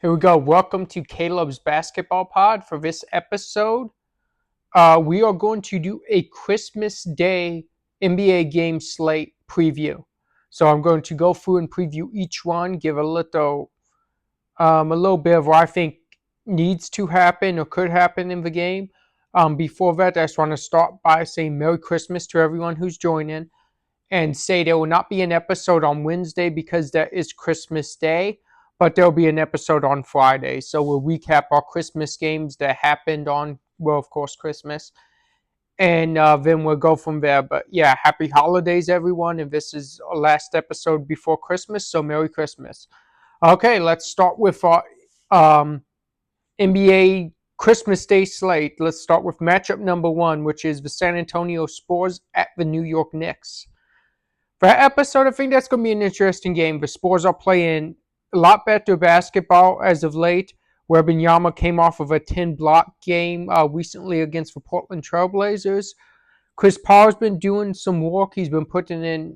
Here we go. Welcome to Caleb's Basketball Pod. For this episode, we are going to do a Christmas Day NBA game slate preview. So I'm going to go through and preview each one, give a little bit of what I think needs to happen or could happen in the game. Before that, I just want to start by saying Merry Christmas to everyone who's joining, and say there will not be an episode on Wednesday because that is Christmas Day, but there'll be an episode on Friday. So we'll recap our Christmas games that happened on, well, of course, Christmas. And then we'll go from there. But yeah, happy holidays, everyone. And this is our last episode before Christmas, so Merry Christmas. Okay, let's start with our NBA Christmas Day slate. Let's start with matchup number one, which is the San Antonio Spurs at the New York Knicks. For that episode, I think that's going to be an interesting game. The Spurs are playing a lot better basketball as of late. Wembanyama came off of a 10-block game recently against the Portland Trailblazers. Chris Paul's been doing some work. He's been putting in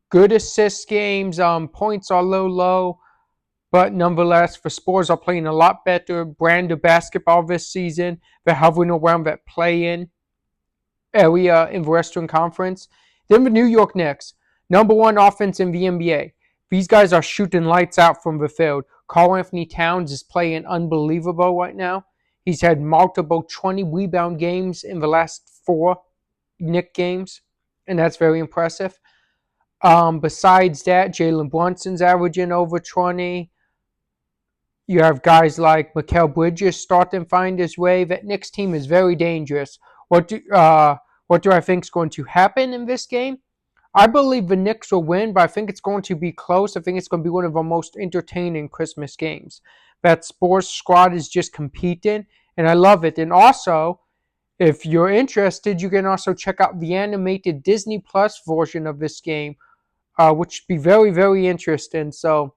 good assist games. Points are low. But nonetheless, the Spurs are playing a lot better brand of basketball this season. They're hovering around that play-in area in the Western Conference. Then the New York Knicks, number one offense in the NBA. These guys are shooting lights out from the field. Karl-Anthony Towns is playing unbelievable right now. He's had multiple 20-rebound games in the last 4 Knicks games, and that's very impressive. Besides that, Jalen Brunson's averaging over 20. You have guys like Mikal Bridges starting to find his way. That Knicks team is very dangerous. What do I think is going to happen in this game? I believe the Knicks will win, but I think it's going to be close. I think it's going to be one of the most entertaining Christmas games. That Spurs squad is just competing, and I love it. And also, if you're interested, you can also check out the animated Disney Plus version of this game, which would be very, very interesting. So,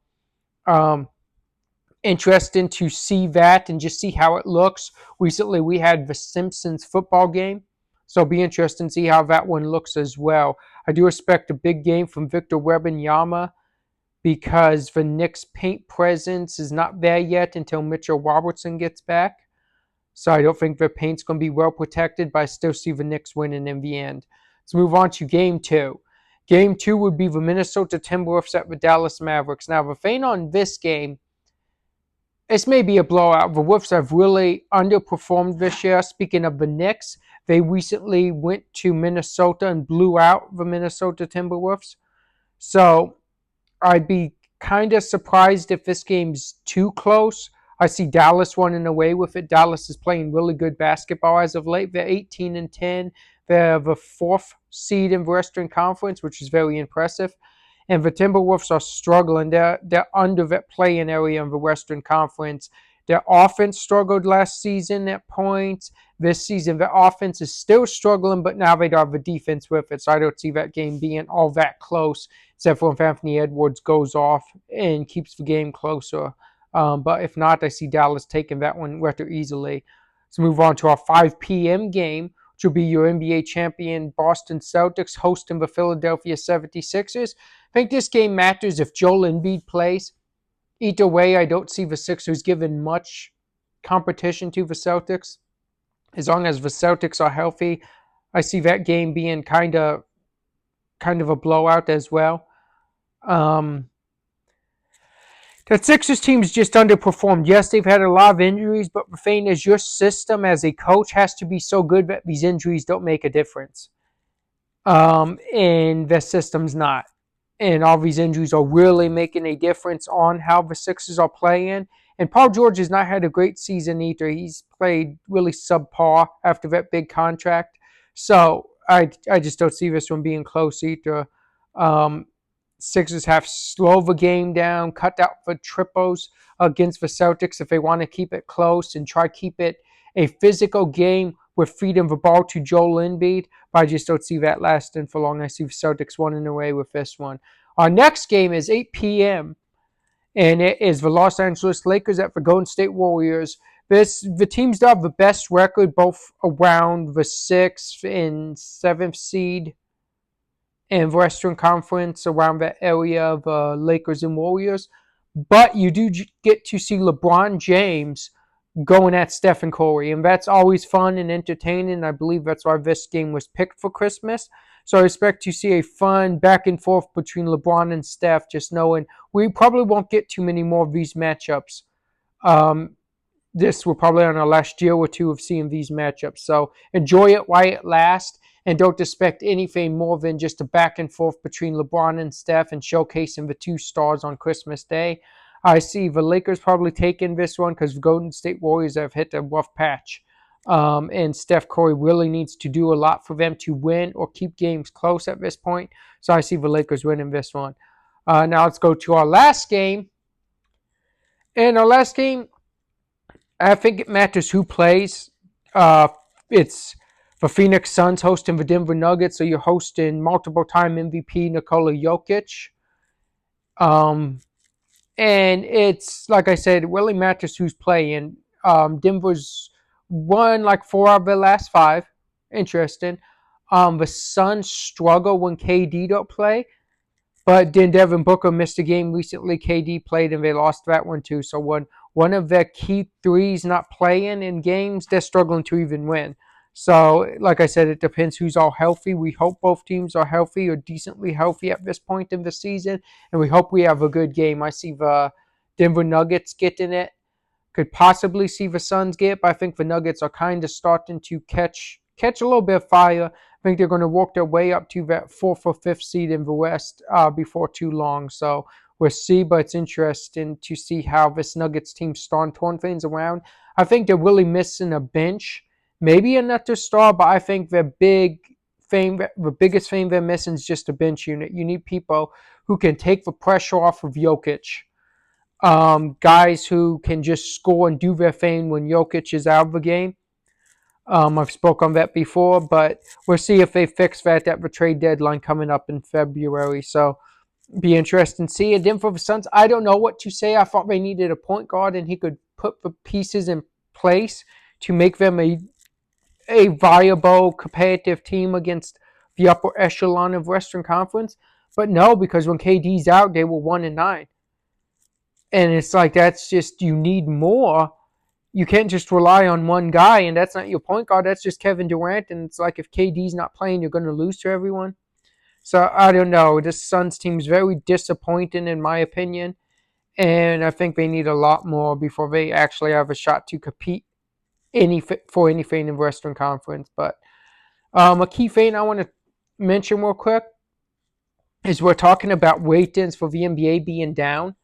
interesting to see that and just see how it looks. Recently, we had the Simpsons football game, so it'll be interesting to see how that one looks as well. I do expect a big game from Victor Wembanyama because the Knicks' paint presence is not there yet until Mitchell Robertson gets back. So I don't think their paint's going to be well protected, but I still see the Knicks winning in the end. Let's move on to Game 2. Game 2 would be the Minnesota Timberwolves at the Dallas Mavericks. Now, the thing on this game, this may be a blowout. The Wolves have really underperformed this year. Speaking of the Knicks, they recently went to Minnesota and blew out the Minnesota Timberwolves. So I'd be kind of surprised if this game's too close. I see Dallas running away with it. Dallas is playing really good basketball as of late. They're 18-10. They're the 4th seed in the Western Conference, which is very impressive. And the Timberwolves are struggling. They're under that play-in area in the Western Conference. Their offense struggled last season at points. This season, the offense is still struggling, but now they don't have the defense with it. So I don't see that game being all that close, except for if Anthony Edwards goes off and keeps the game closer. But if not, I see Dallas taking that one rather easily. Let's move on to our 5 p.m. game, which will be your NBA champion Boston Celtics hosting the Philadelphia 76ers. I think this game matters if Joel Embiid plays. Either way, I don't see the Sixers giving much competition to the Celtics. As long as the Celtics are healthy, I see that game being kind of a blowout as well. That Sixers team is just underperformed. Yes, they've had a lot of injuries, but the thing is, your system as a coach has to be so good that these injuries don't make a difference. And the system's not. And all these injuries are really making a difference on how the Sixers are playing. And Paul George has not had a great season either. He's played really subpar after that big contract. So I just don't see this one being close either. Sixers have slowed the game down, cut out for triples against the Celtics if they want to keep it close and try to keep it a physical game with feeding the ball to Joel Embiid. But I just don't see that lasting for long. I see the Celtics running away with this one. Our next game is 8 p.m. and it is the Los Angeles Lakers at the Golden State Warriors. The teams that have the best record, both around the 6th and 7th seed in Western Conference, around that area of Lakers and Warriors. But you do get to see LeBron James going at Stephen Curry, and that's always fun and entertaining. I believe that's why this game was picked for Christmas. So I expect to see a fun back and forth between LeBron and Steph, just knowing we probably won't get too many more of these matchups. This we're probably on our last year or two of seeing these matchups. So enjoy it while it lasts, and don't expect anything more than just a back and forth between LeBron and Steph and showcasing the two stars on Christmas Day. I see the Lakers probably taking this one because the Golden State Warriors have hit a rough patch. And Steph Curry really needs to do a lot for them to win or keep games close at this point. So I see the Lakers winning this one. Now let's go to our last game. In our last game, I think it matters who plays. It's the Phoenix Suns hosting the Denver Nuggets, so you're hosting multiple-time MVP Nikola Jokic. And it's, like I said, it really matters who's playing. Denver's won like 4 out of their last 5. Interesting. The Suns struggle when KD don't play. But then Devin Booker missed a game recently. KD played and they lost that one too. So when one of their key threes not playing in games, they're struggling to even win. So, like I said, it depends who's all healthy. We hope both teams are healthy or decently healthy at this point in the season. And we hope we have a good game. I see the Denver Nuggets getting it. Could possibly see the Suns get, but I think the Nuggets are kind of starting to catch a little bit of fire. I think they're going to work their way up to that 4th or 5th seed in the West before too long. So we'll see, but it's interesting to see how this Nuggets team starting to turn things around. I think they're really missing a bench, maybe another star, but I think the biggest thing they're missing is just a bench unit. You need people who can take the pressure off of Jokic. Guys who can just score and do their thing when Jokic is out of the game. I've spoke on that before, but we'll see if they fix that at the trade deadline coming up in February. So be interesting to see. And then for the Suns, I don't know what to say. I thought they needed a point guard and he could put the pieces in place to make them a viable competitive team against the upper echelon of Western Conference. But no, because when KD's out, they were 1-9. And it's like, that's just, you need more. You can't just rely on one guy, and that's not your point guard. That's just Kevin Durant, and it's like if KD's not playing, you're going to lose to everyone. So I don't know. This Suns team is very disappointing in my opinion, and I think they need a lot more before they actually have a shot to compete for anything in the Western Conference. But a key thing I want to mention real quick is we're talking about ratings for the NBA being down,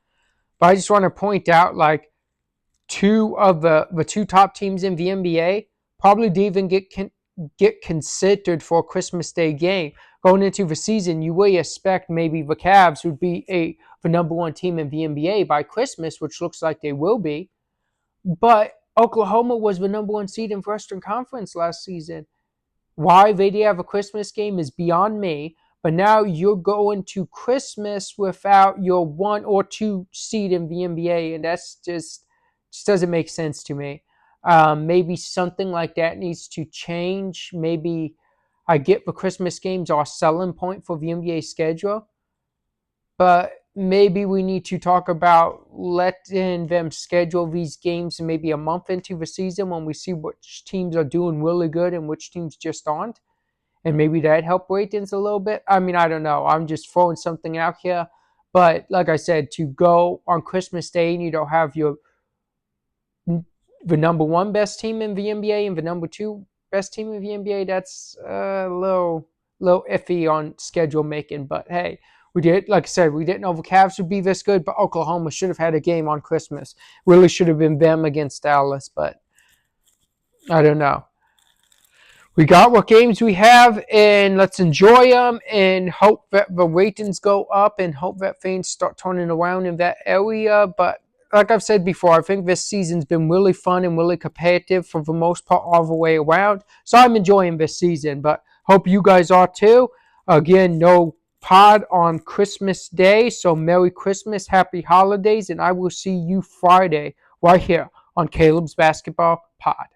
but I just want to point out like, 2 of the 2 top teams in the NBA probably didn't even get considered for a Christmas Day game. Going into the season, you would expect maybe the Cavs would be the number 1 team in the NBA by Christmas, which looks like they will be. But Oklahoma was the number 1 seed in the Western Conference last season. Why they didn't have a Christmas game is beyond me. But now you're going to Christmas without your 1 or 2 seed in the NBA, and that's just doesn't make sense to me. Maybe something like that needs to change. Maybe I get the Christmas games are a selling point for the NBA schedule, but maybe we need to talk about letting them schedule these games maybe a month into the season when we see which teams are doing really good and which teams just aren't. And maybe that help ratings a little bit. I mean, I don't know. I'm just throwing something out here. But like I said, to go on Christmas Day and you don't have the number 1 best team in the NBA and the number 2 best team in the NBA, that's a little iffy on schedule making. But hey, we did, like I said, we didn't know the Cavs would be this good, but Oklahoma should have had a game on Christmas. Really should have been them against Dallas, but I don't know. We got what games we have, and let's enjoy them and hope that the ratings go up and hope that things start turning around in that area. But like I've said before, I think this season's been really fun and really competitive for the most part all the way around. So I'm enjoying this season, but hope you guys are too. Again, no pod on Christmas Day, so Merry Christmas, Happy Holidays, and I will see you Friday right here on Caleb's Basketball Pod.